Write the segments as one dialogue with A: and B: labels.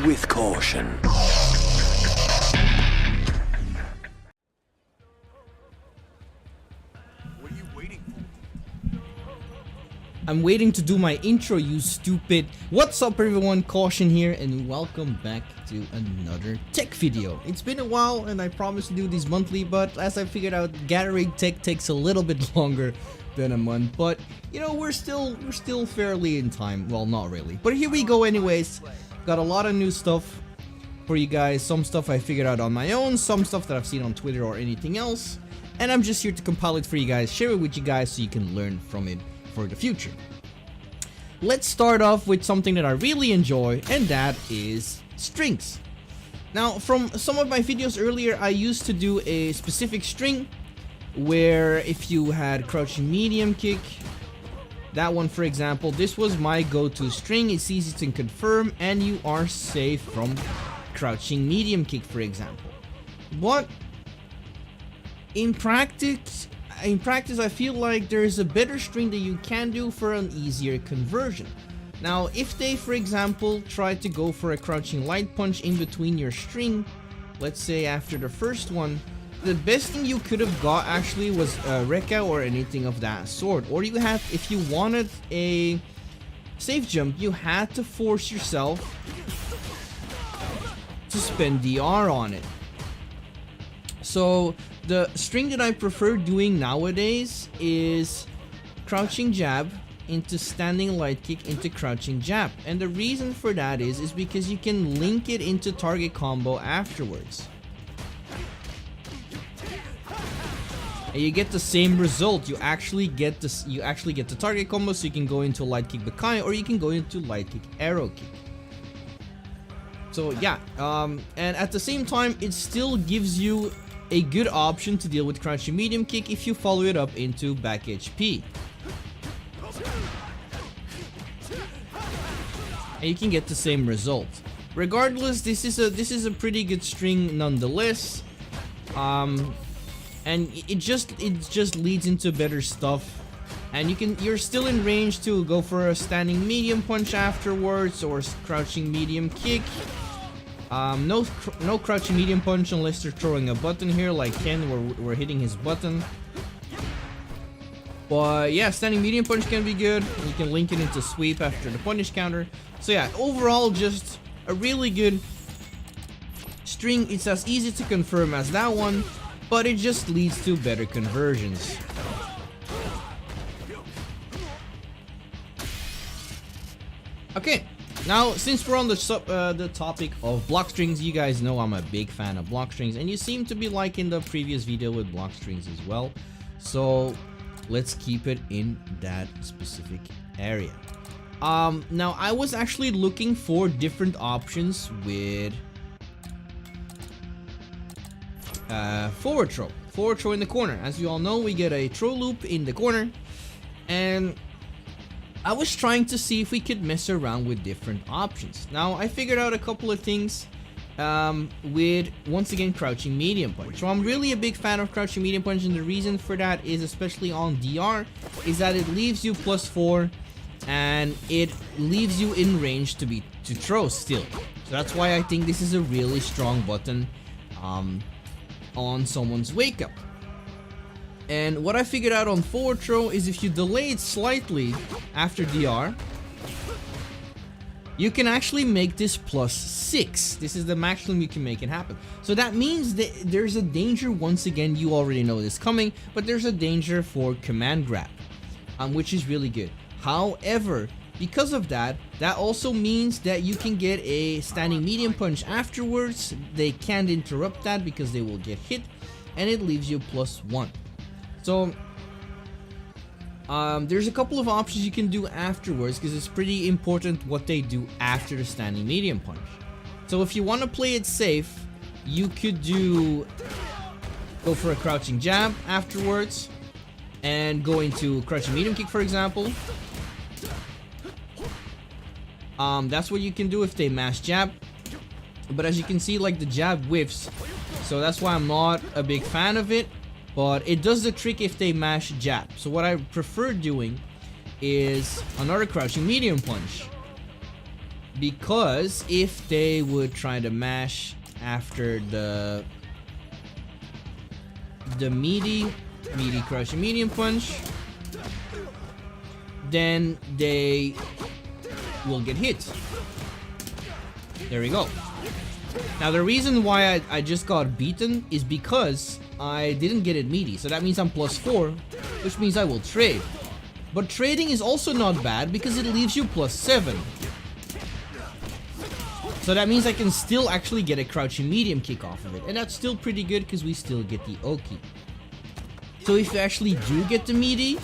A: with caution.
B: I'm waiting to do my intro, you stupid. What's up everyone, Caution here, and welcome back to another tech video. It's been a while and I promised to do these monthly, but as I figured out, gathering tech takes a little bit longer than a month. But you know, we're still fairly in time. Well, not really, but here we go anyways. Got a lot of new stuff for you guys. Some stuff I figured out on my own, some stuff that I've seen on Twitter or anything else, and I'm just here to compile it for you guys, share it with you guys so you can learn from it for the future. Let's start off with something that I really enjoy, and that is strings. Now, from some of my videos earlier, I used to do a specific string where if you had crouching medium kick, that one for example, this was my go-to string. It's easy to confirm and you are safe from crouching medium kick, for example. But in practice I feel like there is a better string that you can do for an easier conversion. Now, if they, for example, try to go for a crouching light punch in between your string, let's say after the first one, the best thing you could have got actually was Rekka or anything of that sort. Or you have, if you wanted a safe jump, you had to force yourself to spend DR on it. So the string that I prefer doing nowadays is crouching jab into standing light kick into crouching jab, and the reason for that is because you can link it into target combo afterwards, and you get the same result. You actually get the target combo, so you can go into light kick Bakai or you can go into light kick arrow kick. So yeah, and at the same time it still gives you a good option to deal with crouching medium kick if you follow it up into back HP. And you can get the same result. Regardless, this is a pretty good string nonetheless. And it just leads into better stuff. And you're still in range to go for a standing medium punch afterwards or crouching medium kick. No crouching medium punch unless they're throwing a button here like Ken, where we're hitting his button. But yeah, standing medium punch can be good. You can link it into sweep after the punish counter. So yeah, overall just a really good string. It's as easy to confirm as that one, but it just leads to better conversions. Okay. Now, since we're on the topic of block strings, you guys know I'm a big fan of block strings, and you seem to be liking the previous video with block strings as well. So let's keep it in that specific area. Now I was actually looking for different options with forward throw in the corner. As you all know, we get a throw loop in the corner, and I was trying to see if we could mess around with different options. Now, I figured out a couple of things with, once again, crouching medium punch. So I'm really a big fan of crouching medium punch, and the reason for that is, especially on DR, is that it leaves you +4 and it leaves you in range to throw still. So that's why I think this is a really strong button on someone's wake up. And what I figured out on forward throw is if you delay it slightly after DR, you can actually make this +6. This is the maximum you can make it happen. So that means that there's a danger, once again, you already know this coming, but there's a danger for command grab, which is really good. However, because of that, that also means that you can get a standing medium punch afterwards. They can't interrupt that because they will get hit, and it leaves you +1. So there's a couple of options you can do afterwards, because it's pretty important what they do after the standing medium punch. So if you want to play it safe, you could go for a crouching jab afterwards and go into crouching medium kick, for example. That's what you can do if they mash jab. But as you can see, like, the jab whiffs, so that's why I'm not a big fan of it. But it does the trick if they mash jab. So what I prefer doing is another crouching medium punch. Because if they would try to mash after the Meaty crushing medium punch, then they will get hit. There we go. Now the reason why I just got beaten is because I didn't get it Meaty, so that means I'm +4, which means I will trade. But trading is also not bad because it leaves you +7. So that means I can still actually get a crouching medium kick off of it, and that's still pretty good because we still get the Oki. So if we actually do get the Meaty,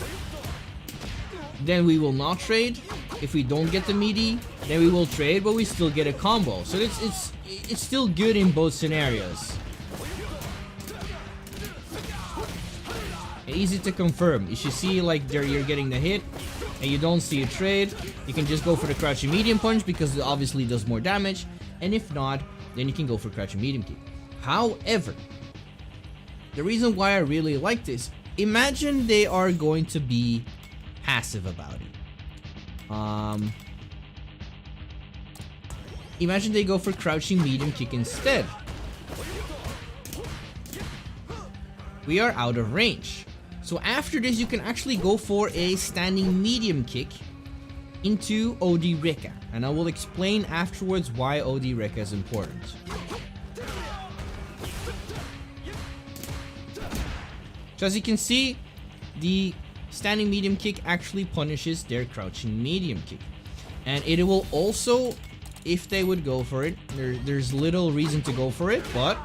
B: then we will not trade. If we don't get the Meaty, then we will trade, but we still get a combo. So it's still good in both scenarios. Easy to confirm. If you see like you're getting the hit and you don't see a trade, you can just go for the crouching medium punch because it obviously does more damage. And if not, then you can go for crouching medium kick. However, the reason why I really like this, imagine they are going to be passive about it. Imagine they go for crouching medium kick instead. We are out of range. So after this, you can actually go for a standing medium kick into OD Rekka. And I will explain afterwards why OD Rekka is important. So as you can see, the standing medium kick actually punishes their crouching medium kick. And it will also, if they would go for it, there's little reason to go for it, but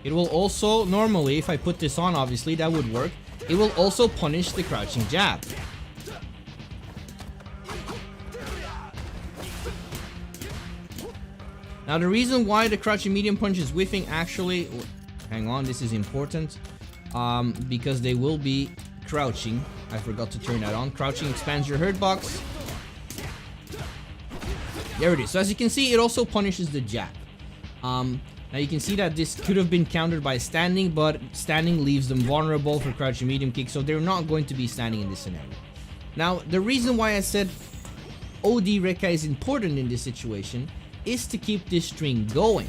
B: it will also, normally, if I put this on, obviously, that would work. It will also punish the crouching jab. Now, the reason why the crouching medium punch is whiffing, actually, hang on, this is important. Because they will be crouching. I forgot to turn that on. Crouching expands your hurt box. There it is. So as you can see, it also punishes the jab. Now you can see that this could have been countered by standing, but standing leaves them vulnerable for crouching medium kick, so they're not going to be standing in this scenario. Now, the reason why I said OD Rekka is important in this situation is to keep this string going.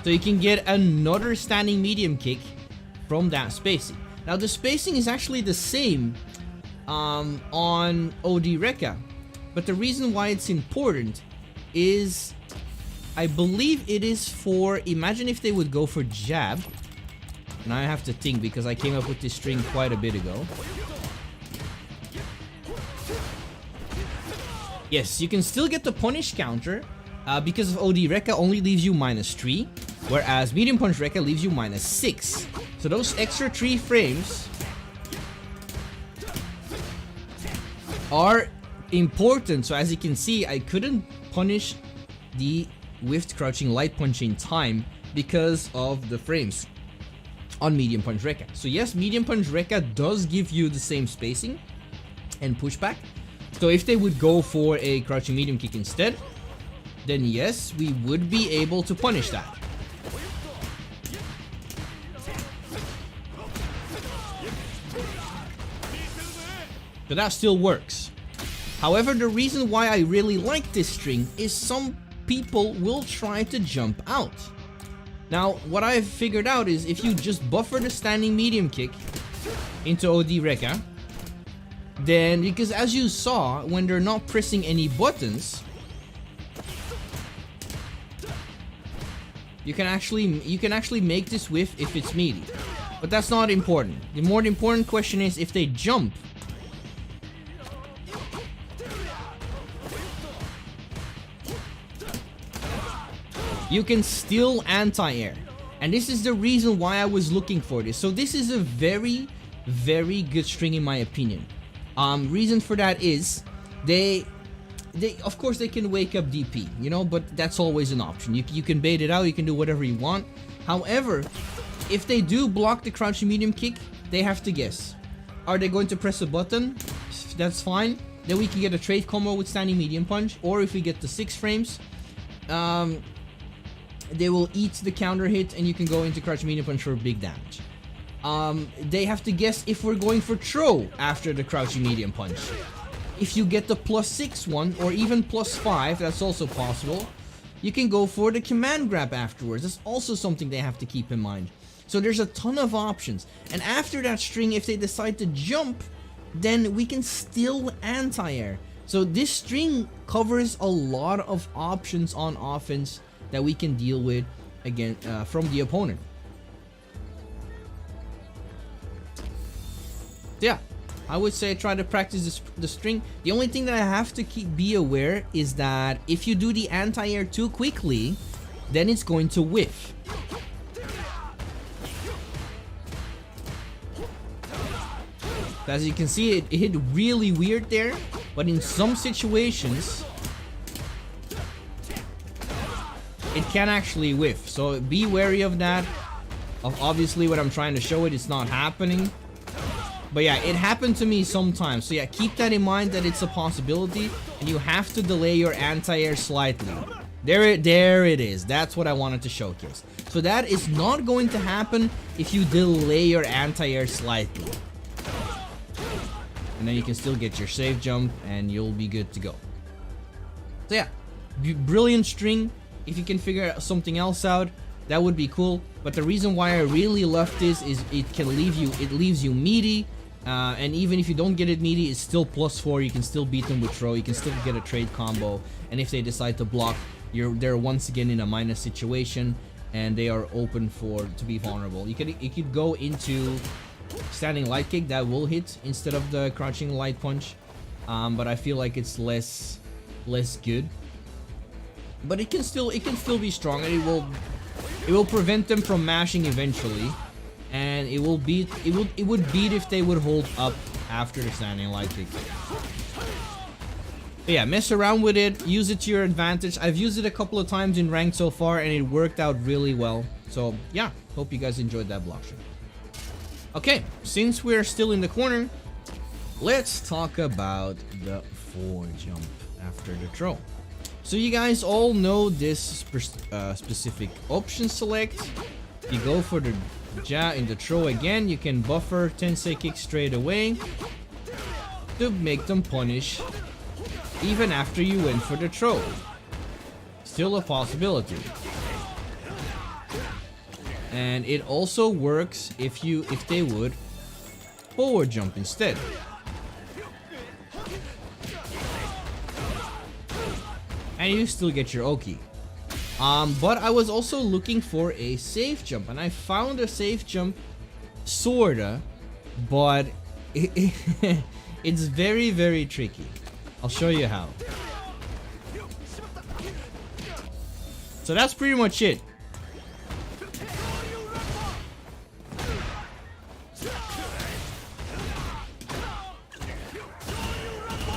B: So you can get another standing medium kick from that spacing. Now the spacing is actually the same on OD Rekka, but the reason why it's important is I believe it is for, imagine if they would go for jab. Now I have to think because I came up with this string quite a bit ago. Yes, you can still get the punish counter because of OD Rekka only leaves you -3, whereas medium punch Rekka leaves you -6. So those extra 3 frames are important. So as you can see, I couldn't punish the whiffed crouching light punch in time because of the frames on medium punch Rekka. So yes, medium punch Rekka does give you the same spacing and pushback. So if they would go for a crouching medium kick instead, then yes, we would be able to punish that. But that still works. However, the reason why I really like this string is some people will try to jump out. Now, what I've figured out is if you just buffer the standing medium kick into OD Rekka, then, because as you saw, when they're not pressing any buttons, you can actually make this whiff if it's Meaty. But that's not important. The more important question is if they jump. You can still anti-air. And this is the reason why I was looking for this. So this is a very, very good string in my opinion. Reason for that is they of course they can wake up DP, you know, but that's always an option. You can bait it out, you can do whatever you want. However, if they do block the crouching medium kick, they have to guess. Are they going to press a button? that's fine. Then we can get a trade combo with standing medium punch, or if we get the 6 frames, they will eat the counter hit and you can go into crouching medium punch for big damage. They have to guess if we're going for throw after the crouching medium punch. If you get the +6 one, or even +5, that's also possible. You can go for the command grab afterwards. That's also something they have to keep in mind. So there's a ton of options. And after that string, if they decide to jump, then we can still anti-air. So this string covers a lot of options on offense that we can deal with again from the opponent. Yeah, I would say try to practice the string. The only thing that I have to be aware is that if you do the anti-air too quickly, then it's going to whiff. As you can see, it hit really weird there, but in some situations, it can actually whiff. So be wary of that. Obviously, what I'm trying to show it's not happening. But yeah, it happened to me sometimes. So yeah, keep that in mind that it's a possibility, and you have to delay your anti-air slightly. There it is. That's what I wanted to showcase. So that is not going to happen if you delay your anti-air slightly. And then you can still get your safe jump and you'll be good to go. So yeah, brilliant string. If you can figure something else out, that would be cool. But the reason why I really love this is it leaves you meaty. And even if you don't get it meaty, it's still +4. You can still beat them with throw. You can still get a trade combo. And if they decide to block, they're once again in a minus situation, and they are open to be vulnerable. You could go into standing light kick, that will hit instead of the crouching light punch. But I feel like it's less good. But it can still be strong, and it will prevent them from mashing eventually. And it would beat if they would hold up after the standing light kick. But yeah, mess around with it, use it to your advantage. I've used it a couple of times in ranked so far, and it worked out really well. So yeah, hope you guys enjoyed that block shot. Okay, since we're still in the corner, let's talk about the forward jump after the throw. So you guys all know this specific option select. You go for the jab in the throw again, you can buffer Tensei kick straight away to make them punish even after you went for the throw. Still a possibility. And it also works if they would forward jump instead. And you still get your Oki. But I was also looking for a safe jump, and I found a safe jump, sorta, but it's very, very tricky. I'll show you how. So that's pretty much it.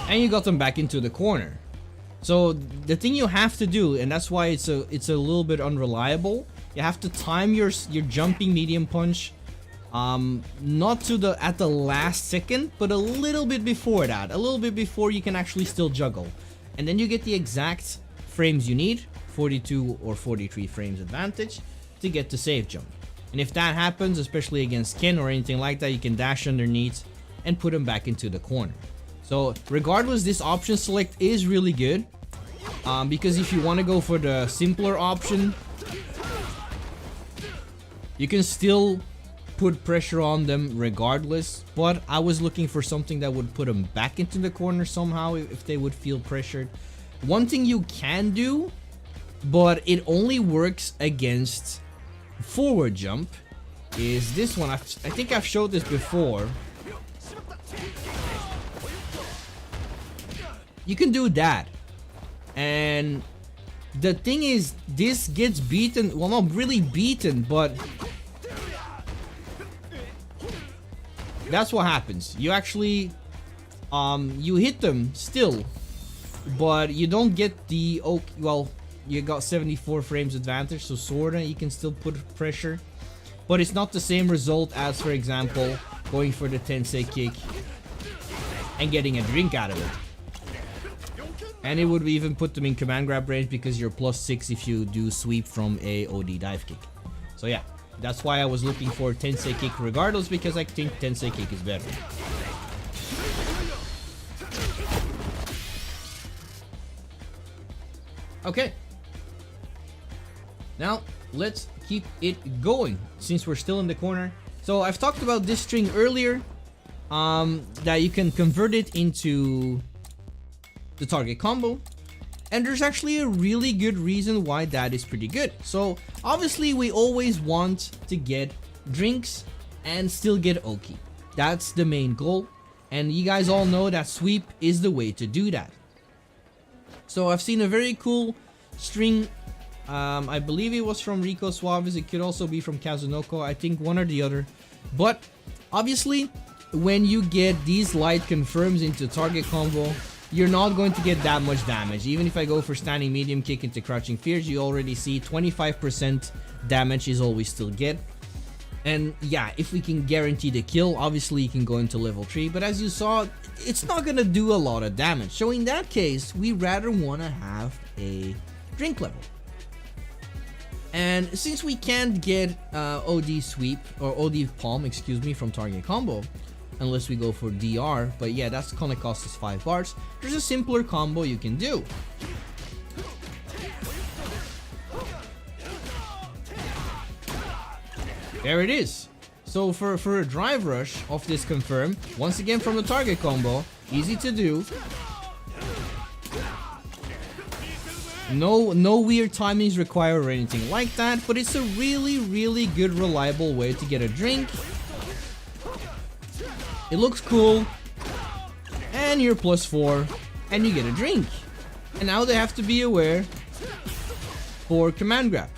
B: And you got them back into the corner. So the thing you have to do, and that's why it's a little bit unreliable, you have to time your jumping medium punch, not at the last second, but a little bit before that, a little bit before you can actually still juggle, and then you get the exact frames you need, 42 or 43 frames advantage, to get the safe jump. And if that happens, especially against Ken or anything like that, you can dash underneath and put him back into the corner. So regardless, this option select is really good, because if you want to go for the simpler option, you can still put pressure on them regardless. But I was looking for something that would put them back into the corner somehow if they would feel pressured. One thing you can do, but it only works against forward jump, is this one. I think I've showed this before. You can do that, and the thing is, this gets beaten, well, not really beaten, but that's what happens. You actually you hit them still, but you don't get the, well, you got 74 frames advantage, so sorta you can still put pressure, but it's not the same result as, for example, going for the Tensei kick and getting a drink out of it. And it would even put them in command grab range because you're +6 if you do sweep from a OD dive kick. So yeah, that's why I was looking for Tensei kick regardless, because I think Tensei kick is better. Okay. Now, let's keep it going since we're still in the corner. So I've talked about this string earlier, that you can convert it into the target combo, and there's actually a really good reason why that is pretty good. So obviously we always want to get drinks and still get Oki. That's the main goal, and you guys all know that sweep is the way to do that. So I've seen a very cool string, I believe it was from Rico Suaves, it could also be from Kazunoko, I think one or the other. But obviously when you get these light confirms into target combo, you're not going to get that much damage. Even if I go for standing medium kick into crouching fears, you already see 25% damage is all we still get. And yeah, if we can guarantee the kill, obviously you can go into level 3, but as you saw, it's not gonna do a lot of damage. So in that case, we rather wanna have a drink level. And since we can't get OD sweep, or OD palm, excuse me, from target combo, unless we go for DR, but yeah, that's gonna cost us 5 bars. There's a simpler combo you can do. There it is. So for a drive rush of this confirm, once again from the target combo, easy to do. No weird timings required or anything like that, but it's a really good reliable way to get a drink. It looks cool, and you're +4, and you get a drink. And now they have to be aware for command grab.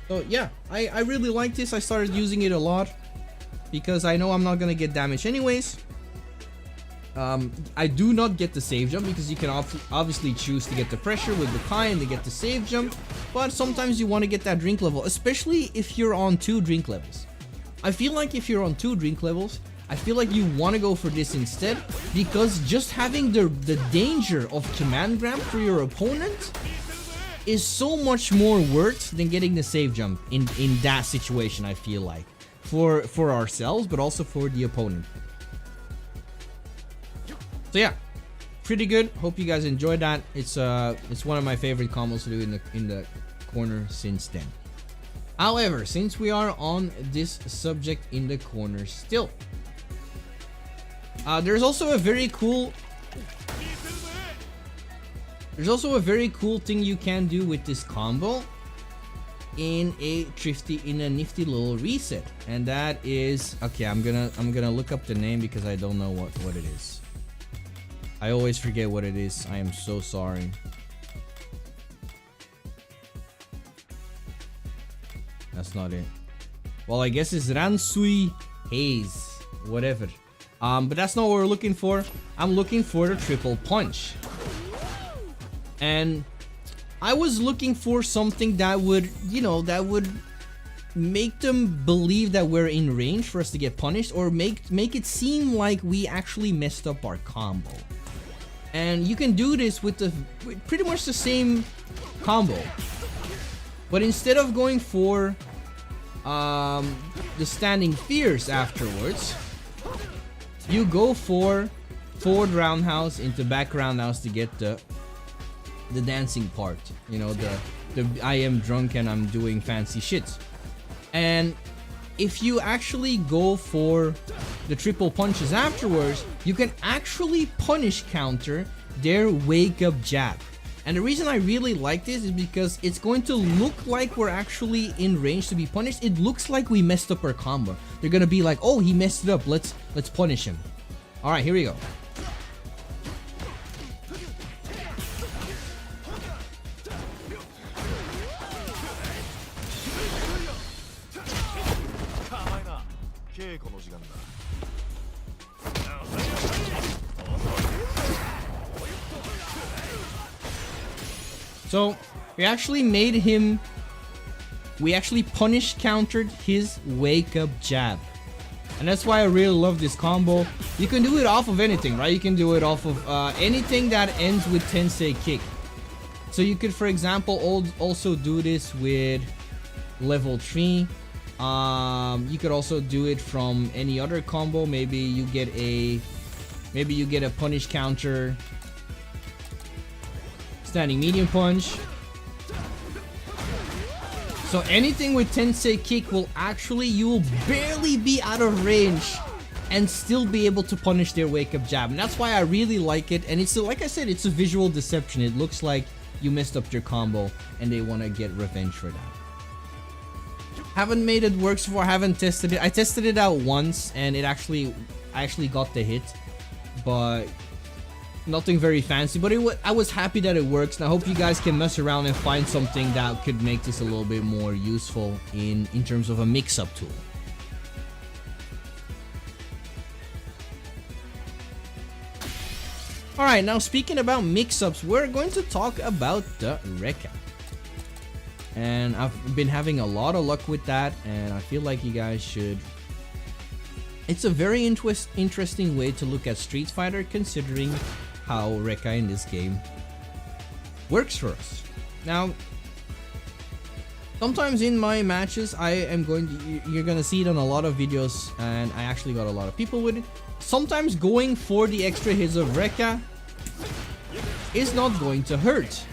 B: So yeah, I really like this. I started using it a lot because I know I'm not gonna get damage anyways. I do not get the save jump because you can obviously choose to get the pressure with the Kai and to get the save jump, but sometimes you want to get that drink level, especially if you're on 2 drink levels. I feel like if you're on 2 drink levels, I feel like you want to go for this instead, because just having the danger of command grab for your opponent is so much more worth than getting the save jump in that situation, I feel like. For ourselves, but also for the opponent. So yeah, pretty good. Hope you guys enjoyed that. It's one of my favorite combos to do in the corner since then. However, since we are on this subject in the corner still, there's also a very cool thing you can do with this combo in a nifty little reset, and that is, okay, I'm gonna look up the name because I don't know what it is. I always forget what it is. I am so sorry. That's not it. Well, I guess it's Ransui Haze, whatever. But that's not what we're looking for. I'm looking for the triple punch. And I was looking for something that would, that would make them believe that we're in range for us to get punished, or make it seem like we actually messed up our combo. And you can do this with pretty much the same combo, but instead of going for the standing fears afterwards, you go for forward roundhouse into back roundhouse to get the dancing part, the I am drunk and I'm doing fancy shit. And if you actually go for the triple punches afterwards, you can actually punish counter their wake up jab. And the reason I really like this is because it's going to look like we're actually in range to be punished. It looks like we messed up our combo. They're gonna be like, oh, he messed it up, let's punish him. Alright, here we go. So we actually punish countered his wake up jab. And that's why I really love this combo. You can do it off of anything, right? You can do it off of anything that ends with Tensei kick. So you could, for example, also do this with level 3. You could also do it from any other combo. Maybe you get a punish counter, standing medium punch. So anything with Tensei kick will actually, you will barely be out of range and still be able to punish their wake up jab. And that's why I really like it. And it's like I said, it's a visual deception. It looks like you messed up your combo and they want to get revenge for that. Haven't made it work so far. Haven't tested it. I tested it out once and I actually got the hit, but nothing very fancy. But I was happy that it works, and I hope you guys can mess around and find something that could make this a little bit more useful in terms of a mix-up tool. Alright, now speaking about mix-ups, we're going to talk about the Rekka. And I've been having a lot of luck with that, and I feel like you guys should. It's a very interesting way to look at Street Fighter, considering how Rekka in this game works for us. Now, sometimes in my matches, you're gonna see it on a lot of videos, and I actually got a lot of people with it. Sometimes going for the extra hits of Rekka is not going to hurt,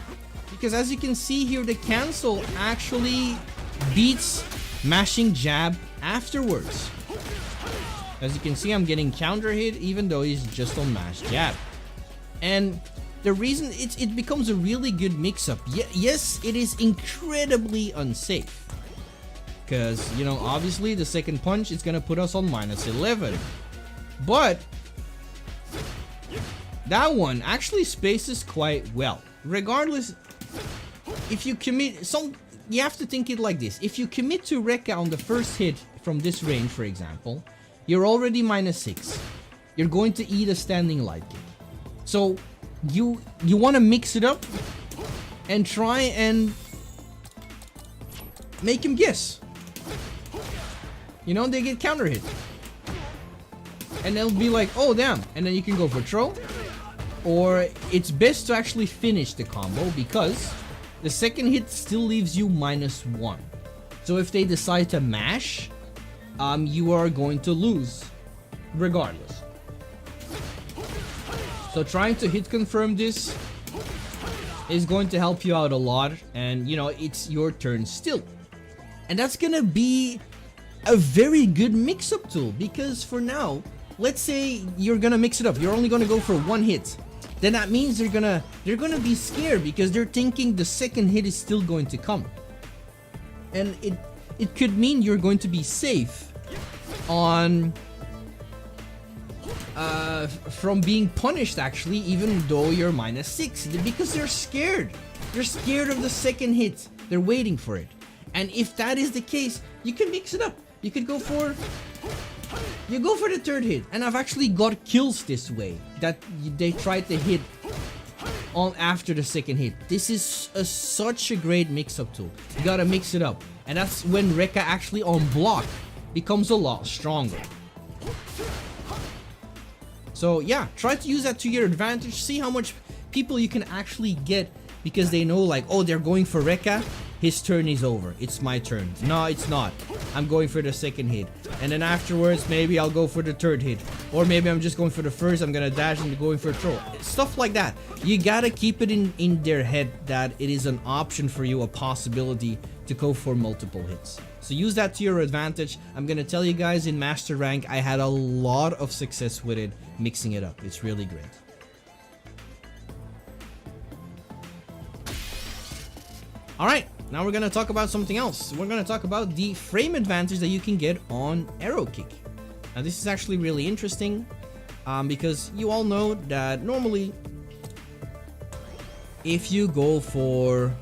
B: because as you can see here, the cancel actually beats mashing jab afterwards. As you can see, I'm getting counter hit even though he's just on mash jab. And the reason it becomes a really good mix-up, yes, it is incredibly unsafe. Because, you know, obviously the second punch is going to put us on -11. But that one actually spaces quite well. Regardless, if you commit, you have to think it like this. If you commit to Rekka on the first hit from this range, for example, you're already -6. You're going to eat a standing light kick. So you want to mix it up and try and make him guess. You know, they get counter hit. And they'll be like, oh damn. And then you can go for throw. Or it's best to actually finish the combo, because the second hit still leaves you -1. So if they decide to mash, you are going to lose regardless. So trying to hit confirm this is going to help you out a lot, and you know, it's your turn still. And that's gonna be a very good mix-up tool, because for now, let's say you're gonna mix it up, you're only gonna go for one hit. Then that means they're gonna be scared, because they're thinking the second hit is still going to come. And it could mean you're going to be safe on from being punished, actually, even though you're -6, because they're scared. They're scared of the second hit. They're waiting for it. And if that is the case, you can mix it up. You could go for the third hit. And I've actually got kills this way, that they tried to hit on after the second hit. This is such a great mix-up tool. You gotta mix it up, and that's when Rekka actually on block becomes a lot stronger. So yeah, try to use that to your advantage. See how much people you can actually get, because they know, like, oh, they're going for Rekka, his turn is over, it's my turn. No, it's not. I'm going for the second hit, and then afterwards maybe I'll go for the third hit, or maybe I'm just going for the first, I'm gonna dash and going for a throw. Stuff like that. You gotta keep it in their head that it is an option for you, a possibility to go for multiple hits. So use that to your advantage. I'm gonna tell you guys, in Master Rank, I had a lot of success with it, mixing it up. It's really great. Alright, now we're gonna talk about something else. We're gonna talk about the frame advantage that you can get on arrow kick. Now this is actually really interesting, because you all know that normally if you go for...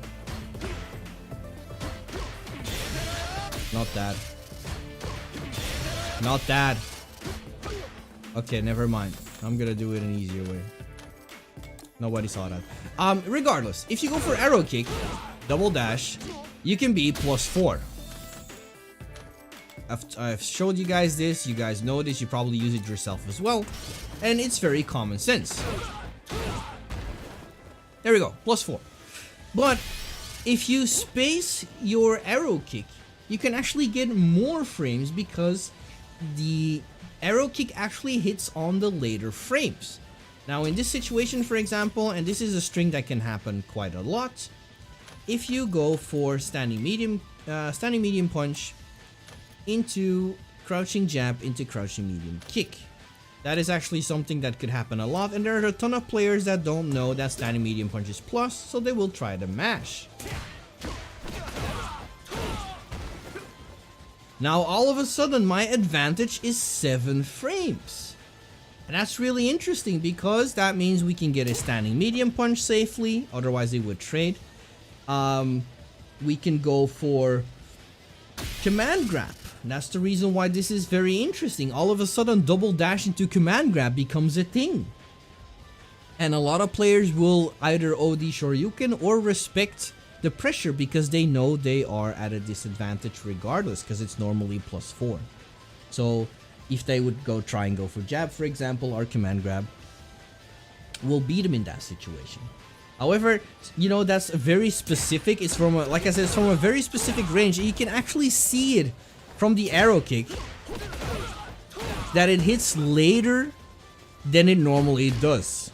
B: Not that. Not that. Okay, never mind. I'm gonna do it an easier way. Nobody saw that. Regardless, if you go for arrow kick, double dash, you can be +4. I've showed you guys this. You guys know this. You probably use it yourself as well. And it's very common sense. There we go, +4. But if you space your arrow kick, you can actually get more frames because the arrow kick actually hits on the later frames. Now in this situation, for example, and this is a string that can happen quite a lot, if you go for standing medium punch into crouching jab into crouching medium kick, that is actually something that could happen a lot, and there are a ton of players that don't know that standing medium punch is plus, so they will try to mash. Now all of a sudden my advantage is 7 frames. And that's really interesting because that means we can get a standing medium punch safely, otherwise it would trade. We can go for command grab. And that's the reason why this is very interesting. All of a sudden double dash into command grab becomes a thing. And a lot of players will either OD Shoryuken or respect the pressure because they know they are at a disadvantage regardless, because it's normally +4. So if they would try and go for jab, for example, or command grab, we'll beat them in that situation. However, you know, that's very specific. It's from like I said, it's from a very specific range. You can actually see it from the arrow kick that it hits later than it normally does.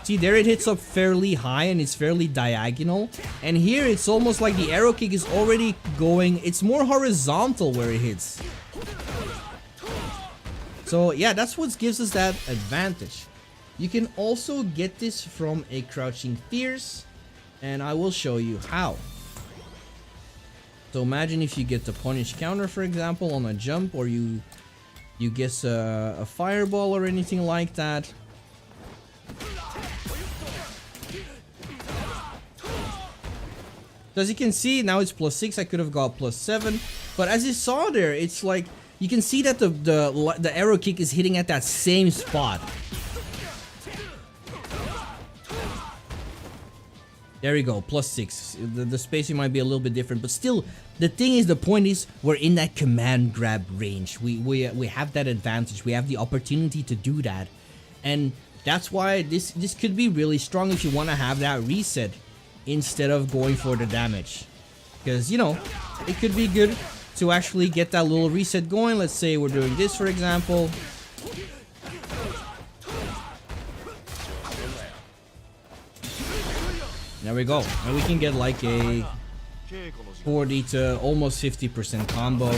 B: See, there it hits up fairly high and it's fairly diagonal. And here it's almost like the arrow kick is already going, it's more horizontal where it hits. So yeah, that's what gives us that advantage. You can also get this from a crouching fierce, and I will show you how. So imagine if you get the punish counter, for example, on a jump, or you guess a fireball or anything like that. So as you can see, now it's +6. I could have got +7, but as you saw there, it's like you can see that the arrow kick is hitting at that same spot. There we go, +6. The spacing might be a little bit different, but still, the thing is, the point is, we're in that command grab range. We have that advantage. We have the opportunity to do that, and that's why this could be really strong if you want to have that reset instead of going for the damage, because you know it could be good to actually get that little reset going. Let's say we're doing this, for example. There we go, and we can get like a 40 to almost 50% combo,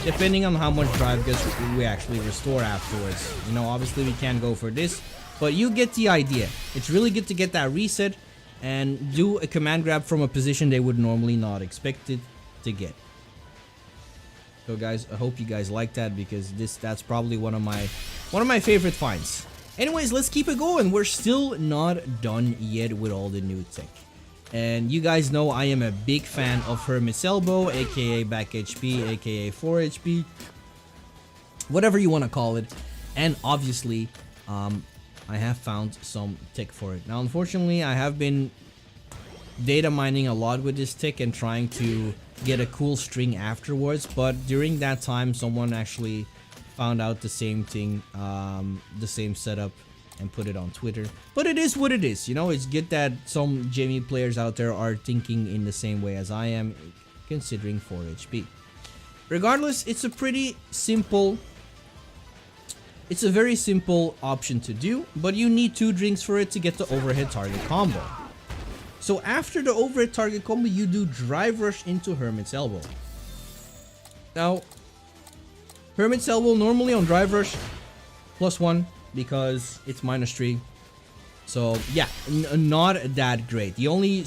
B: depending on how much drive gas we actually restore afterwards. You know, obviously we can't go for this, but you get the idea. It's really good to get that reset and do a command grab from a position they would normally not expect it to get. So guys, I hope you guys like that, because that's probably one of my favorite finds. Anyways, let's keep it going. We're still not done yet with all the new tech. And you guys know I am a big fan of Hermit's elbow, aka back HP, aka 4 HP, whatever you want to call it. And obviously, I have found some tech for it. Now, unfortunately, I have been data mining a lot with this tech and trying to get a cool string afterwards. But during that time, someone actually found out the same thing, the same setup, and put it on Twitter. But it is what it is, you know. It's good that some Jamie players out there are thinking in the same way as I am, considering 4 HP. Regardless, it's a pretty simple, it's a very simple option to do, but you need 2 drinks for it to get the overhead target combo. So after the overhead target combo, you do drive rush into Hermit's elbow. Now, Hermit's elbow normally on drive rush +1, because it's -3. So yeah, not that great. The only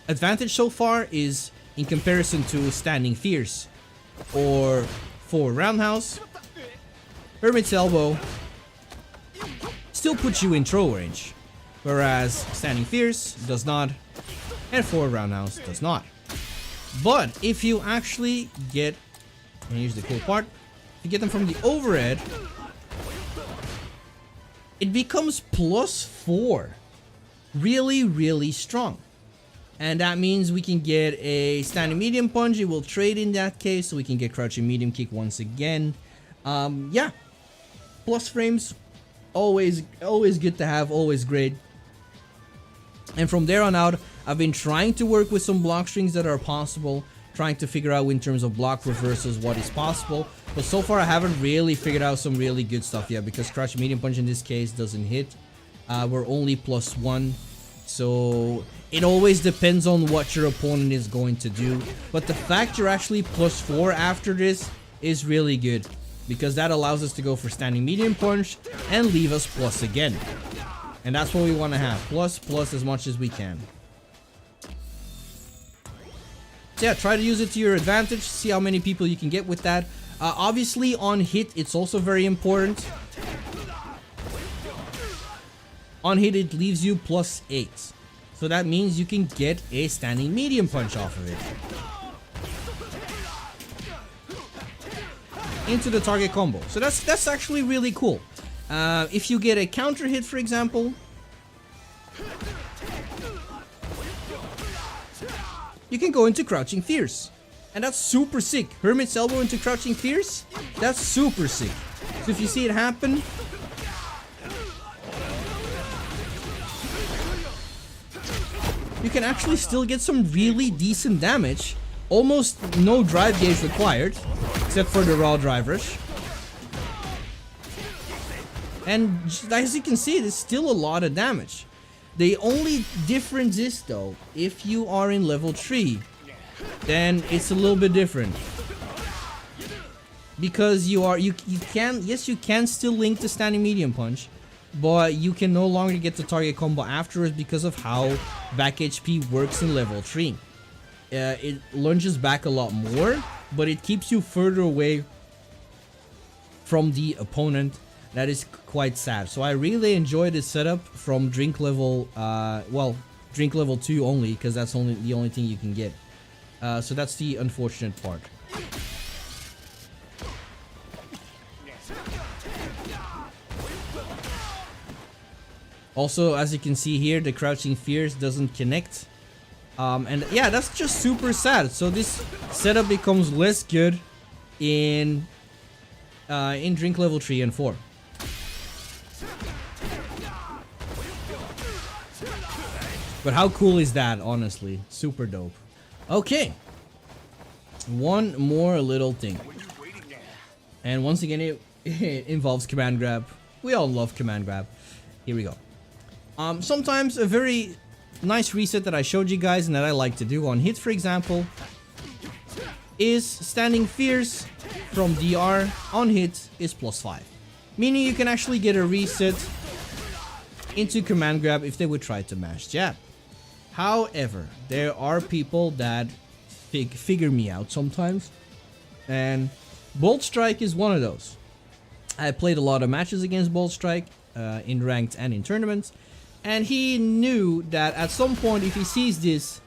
B: advantage so far is in comparison to standing fierce or 4 roundhouse. Hermit's elbow still puts you in throw range, whereas standing fierce does not, and 4 roundhouse does not. But if you actually get, and here's the cool part, if you get them from the overhead, it becomes +4. Really, really strong. And that means we can get a standing medium punch. It will trade in that case, so we can get crouching medium kick once again. Yeah, plus frames, always good to have, always great. And from there on out, I've been trying to work with some block strings that are possible, trying to figure out in terms of block reversals what is possible. But so far I haven't really figured out some really good stuff yet, because crouching medium punch in this case doesn't hit. We're only +1, so it always depends on what your opponent is going to do. But the fact you're actually +4 after this is really good, because that allows us to go for standing medium punch and leave us plus again. And that's what we want to have, plus as much as we can. So yeah, try to use it to your advantage, see how many people you can get with that. Obviously on hit, it's also very important. On hit, it leaves you +8. So that means you can get a standing medium punch off of it into the target combo. So that's actually really cool. If you get a counter hit, for example, you can go into crouching fierce, and that's super sick. Hermit's elbow into crouching fierce, that's super sick. So if you see it happen, you can actually still get some really decent damage. Almost no drive gauge required, except for the raw drive rush. And as you can see, there's still a lot of damage. The only difference is though, if you are in level 3, then it's a little bit different. Because you can still link the standing medium punch, but you can no longer get the target combo afterwards because of how back HP works in level 3. It lunges back a lot more, but it keeps you further away from the opponent. That is quite sad. So I really enjoy this setup from drink level, drink level 2 only, because that's the only thing you can get. So that's the unfortunate part. Also, as you can see here, the crouching fierce doesn't connect. And yeah, that's just super sad. So this setup becomes less good in drink level 3 and 4. But how cool is that, honestly? Super dope. Okay. One more little thing. And once again, it involves command grab. We all love command grab. Here we go. Sometimes a very nice reset that I showed you guys and that I like to do on hit, for example, is standing fierce from DR on hit is +5. Meaning you can actually get a reset into command grab if they would try to mash jab. However, there are people that figure me out sometimes, and Bolt Strike is one of those. I played a lot of matches against Bolt Strike in ranked and in tournaments, and he knew that at some point, if he sees this,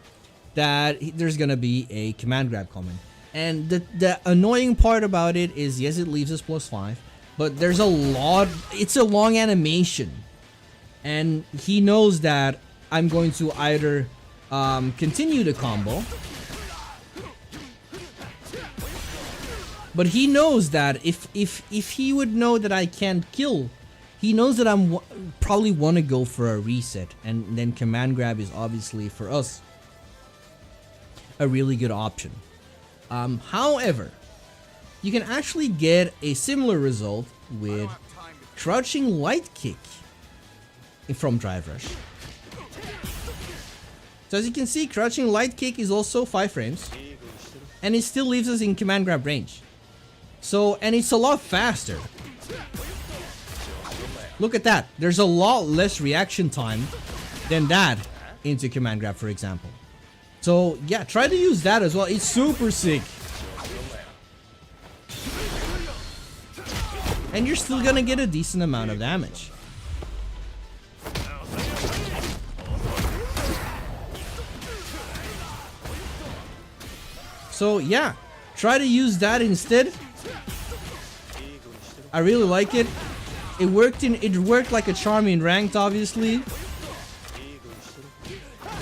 B: that there's gonna be a command grab coming. And the annoying part about it is, yes, it leaves us +5, but there's a lot. It's a long animation, and he knows that I'm going to either continue the combo, but he knows that if he would know that I can't kill, he knows that I'm probably want to go for a reset, and then command grab is obviously for us a really good option. However, you can actually get a similar result with crouching light kick from drive rush. So as you can see, crouching light kick is also 5 frames, and it still leaves us in command grab range. So, and it's a lot faster. Look at that. There's a lot less reaction time than that into command grab, for example. So yeah, try to use that as well. It's super sick. And you're still gonna get a decent amount of damage. So yeah, try to use that instead. I really like it. It worked like a charm in ranked, obviously.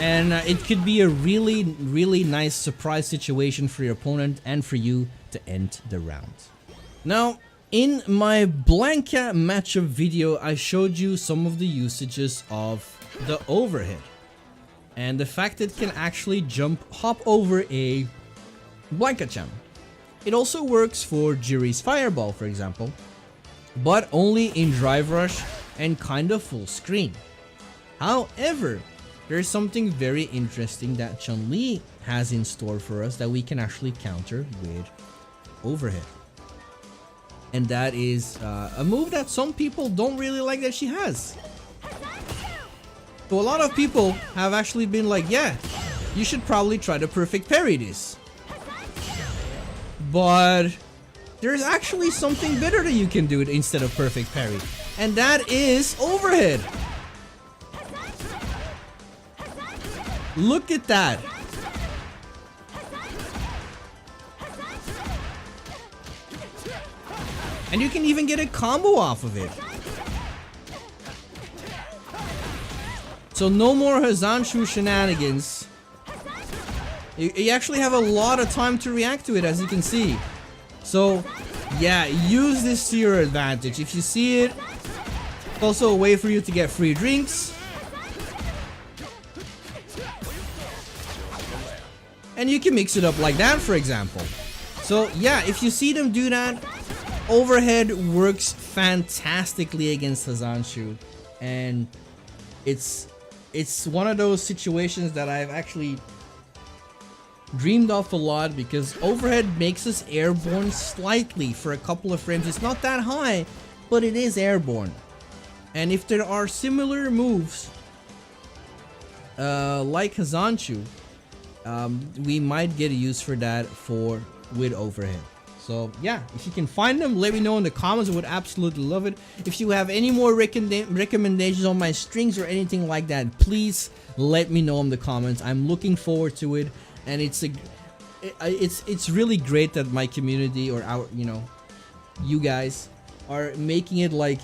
B: And it could be a really nice surprise situation for your opponent and for you to end the round. Now, in my Blanca matchup video, I showed you some of the usages of the overhead. And the fact that it can actually hop over a Blanca channel. It also works for Jiri's Fireball, for example, but only in Drive Rush and kind of full screen. However, there's something very interesting that Chun-Li has in store for us that we can actually counter with overhead. And that is a move that some people don't really like that she has. So a lot of people have actually been like, yeah, you should probably try to perfect parry this. But there's actually something better that you can do instead of perfect parry. And that is overhead. Look at that. And you can even get a combo off of it. So no more Hazanshu shenanigans. You actually have a lot of time to react to it, as you can see. So yeah, use this to your advantage. If you see it, it's also a way for you to get free drinks. And you can mix it up like that, for example. So yeah, if you see them do that, overhead works fantastically against Hazanshu. And it's one of those situations that I've actually dreamed of a lot, because overhead makes us airborne slightly for a couple of frames. It's not that high, but it is airborne. And if there are similar moves like Hazanshu, we might get a use for that with overhead. So yeah, if you can find them, let me know in the comments. I would absolutely love it. If you have any more recommendations on my strings or anything like that, please let me know in the comments. I'm looking forward to it, and it's really great that my community, or our, you guys are making it like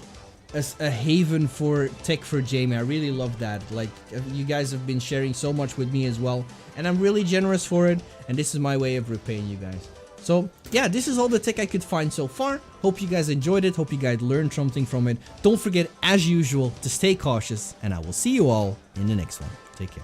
B: a haven for tech for Jamie. I really love that. Like, you guys have been sharing so much with me as well, and I'm really generous for it, and this is my way of repaying you guys. So yeah, this is all the tech I could find so far. Hope you guys enjoyed it. Hope you guys learned something from it. Don't forget, as usual, to stay cautious, and I will see you all in the next one. Take care.